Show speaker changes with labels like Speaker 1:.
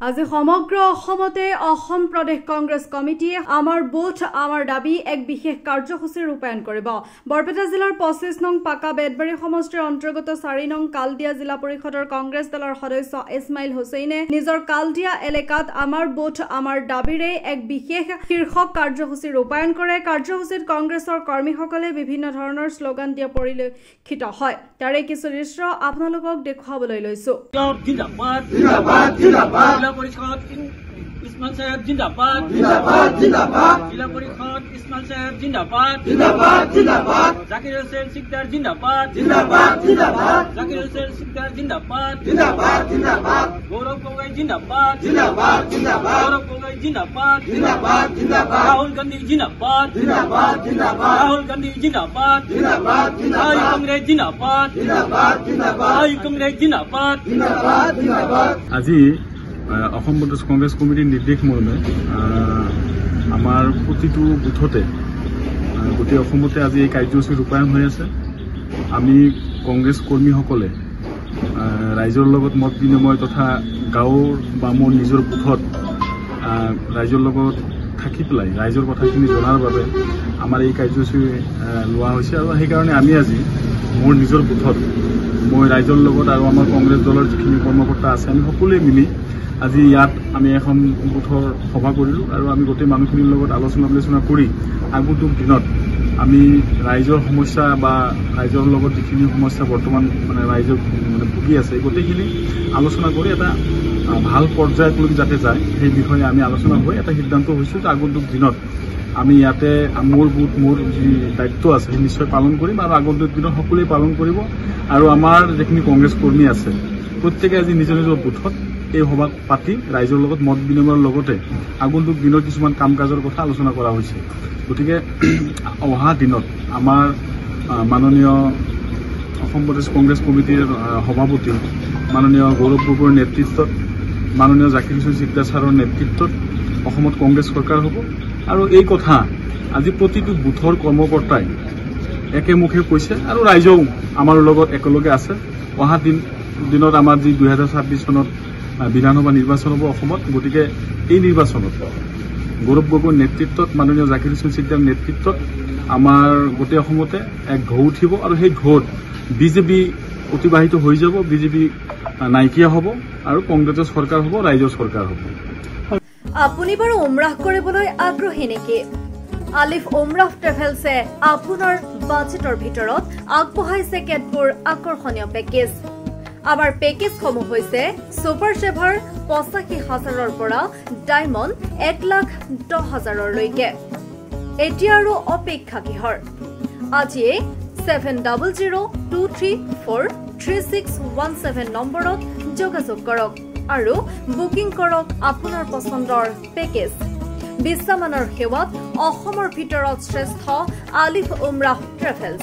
Speaker 1: আজি সমগ্ৰ অসমতে অসম প্ৰদেশ কংগ্ৰেছ কমিটিয়ে আমাৰ বুথ আমাৰ দাবী এক বিশেষ কাৰ্যসূচী ৰূপায়ণ কৰিব। বৰপেটা জিলাৰ 25 নং পাকা বেদবাৰী সমষ্টিৰ অন্তৰ্গত 4 নং কালদিয়া জিলা পৰিষদৰ কংগ্ৰেছ দলৰ সদস্য ইছমাইল হুছেইনে নিজৰ কালদিয়া এলেকাত আমাৰ বুথ আমাৰ দাবীৰে এক বিশেষ শীৰ্ষক কাৰ্যসূচী ৰূপায়ণ কৰে। কাৰ্যসূচীত কংগ্ৰেছৰ কৰ্মীসকলে বিভিন্ন ধৰণৰ শ্লোগান দিয়া পৰিলক্ষিত হয়। তাৰে কিছু দৃশ্য আপোনালোকক দেখুৱাবলৈ লৈছো।
Speaker 2: परिषद इस्माइल साहब जिंदाबाद जिंदाबाद जिंदाबाद जिला परिषद इस्माइल साहब जिंदाबाद जिंदाबाद जिंदाबाद जाकिर हुसैन सिकदार जिंदाबाद जिंदाबाद जिंदाबाद जाकिर हुसैन सिकदार जिंदाबाद जिंदाबाद जिंदाबाद गौरव गोगोई जिंदाबाद जिंदाबाद जिंदाबाद गौरव गोगोई जिंदाबाद जिंदाबाद जिंदाबाद राहुल गांधी जिंदाबाद जिंदाबाद जिंदाबाद राहुल गांधी जिंदाबाद जिंदाबाद जिंदाबाद कांग्रेस जिंदाबाद जिंदाबाद जिंदाबाद कांग्रेस जिंदाबाद जिंदाबाद जिंदाबाद
Speaker 3: আজি অসম প্ৰদেশ কংগ্ৰেছ কমিটিৰ নিৰ্দেশ মৰ্মে আমাৰ প্ৰতিটো বুথতে গোটেই অসমতে আজি এই কাৰ্যসূচী ৰূপায়ণ হৈ আছে। আমি কংগ্ৰেছ কৰ্মীসকলে ৰাইজৰ লগত মত বিনিময় তথা গাঁৱৰ বা মোৰ নিজৰ বুথত ৰাইজৰ লগত থাকি পেলাই ৰাইজৰ কথাখিনি জনাৰ বাবে আমাৰ এই কাৰ্যসূচী লোৱা হৈছে। আৰু সেইকাৰণে আমি আজি মোৰ নিজৰ বুথত মই ৰাইজৰ লগত আৰু আমাৰ কংগ্ৰেছ দলৰ যিখিনি কৰ্মকৰ্তা আছে আমি সকলোৱে মিলি আজি ইয়াত আমি এখন বুথৰ সভা কৰিলোঁ আৰু আমি গোটেই মানুহখিনিৰ লগত আলোচনা বিলোচনা কৰি আগন্তুক দিনত আমি ৰাইজৰ সমস্যা বা ৰাইজৰ লগত যিখিনি সমস্যা বৰ্তমান ৰাইজৰ ভুগি আছে গোটেইখিনি আলোচনা কৰি এটা ভাল পৰ্যায়লৈকে যাতে যায় সেই বিষয়ে আমি আলোচনা হৈ এটা সিদ্ধান্ত হৈছোঁ যে আগন্তুক দিনত আমি ইয়াতে মোৰ বুথ মোৰ যি দায়িত্ব আছে সেই নিশ্চয় পালন কৰিম আৰু আগন্তুক দিনত সকলোৱে পালন কৰিব। আৰু আমাৰ যিখিনি কংগ্ৰেছ কৰ্মী আছে প্ৰত্যেকে আজি নিজৰ নিজৰ বুথত এই সভা পাতি ৰাইজৰ লগত মত বিনিময়ৰ লগতে আগন্তুক দিনৰ কিছুমান কাম কাজৰ কথা আলোচনা কৰা হৈছে। গতিকে অহা দিনত আমাৰ মাননীয় অসম প্ৰদেশ কংগ্ৰেছ কমিটিৰ সভাপতি মাননীয় গৌৰৱ গগৈৰ নেতৃত্বত মাননীয় জাকিৰ হুছেইন সিকদাৰ ছাৰৰ নেতৃত্বত অসমত কংগ্ৰেছ চৰকাৰ হ'ব। আৰু এই কথা আজি প্ৰতিটো বুথৰ কৰ্মকৰ্তাই একেমুখে কৈছে আৰু ৰাইজেও আমাৰ লগত একেলগে আছে। অহা দিনত আমাৰ যি 2026 চনত বিধানসভা নিৰ্বাচন হ'ব অসমত। গতিকে এই নিৰ্বাচনত গৌৰৱ গগৈৰ নেতৃত্বত মাননীয় জাকিৰ হুছেইন সিকদাৰৰ নেতৃত্বত আমাৰ গোটেই অসমতে এক ঢৌ উঠিব আৰু সেই ঢৌত বিজেপি অতিবাহিত হৈ যাব, বিজেপি নাইকিয়া হ'ব আৰু কংগ্ৰেছৰ চৰকাৰ হ'ব, ৰাইজৰ চৰকাৰ হ'ব।
Speaker 1: আপুনি বাৰু উমৰাহ কৰিবলৈ আগ্ৰহী নেকি? আলিফ উমৰাহ ট্ৰেভেলছে আপোনাৰ বাজেটৰ ভিতৰত আগবঢ়াইছে কেতবোৰ আকৰ্ষণীয় পেকেজ। আমাৰ পেকেজসমূহ হৈছে ছুপাৰ চেভাৰ 85,000ৰ পৰা ডায়মণ্ড 1,10,000লৈকে। এতিয়া আৰু অপেক্ষা কিহৰ? আজিয়ে 7002343617 নম্বৰত যোগাযোগ কৰক আৰু বুকিং কৰক আপোনাৰ পচন্দৰ পেকেজ। বিশ্বমানৰ সেৱাত অসমৰ ভিতৰত শ্ৰেষ্ঠ আলিফ উমৰাহ ট্ৰেভেলছ।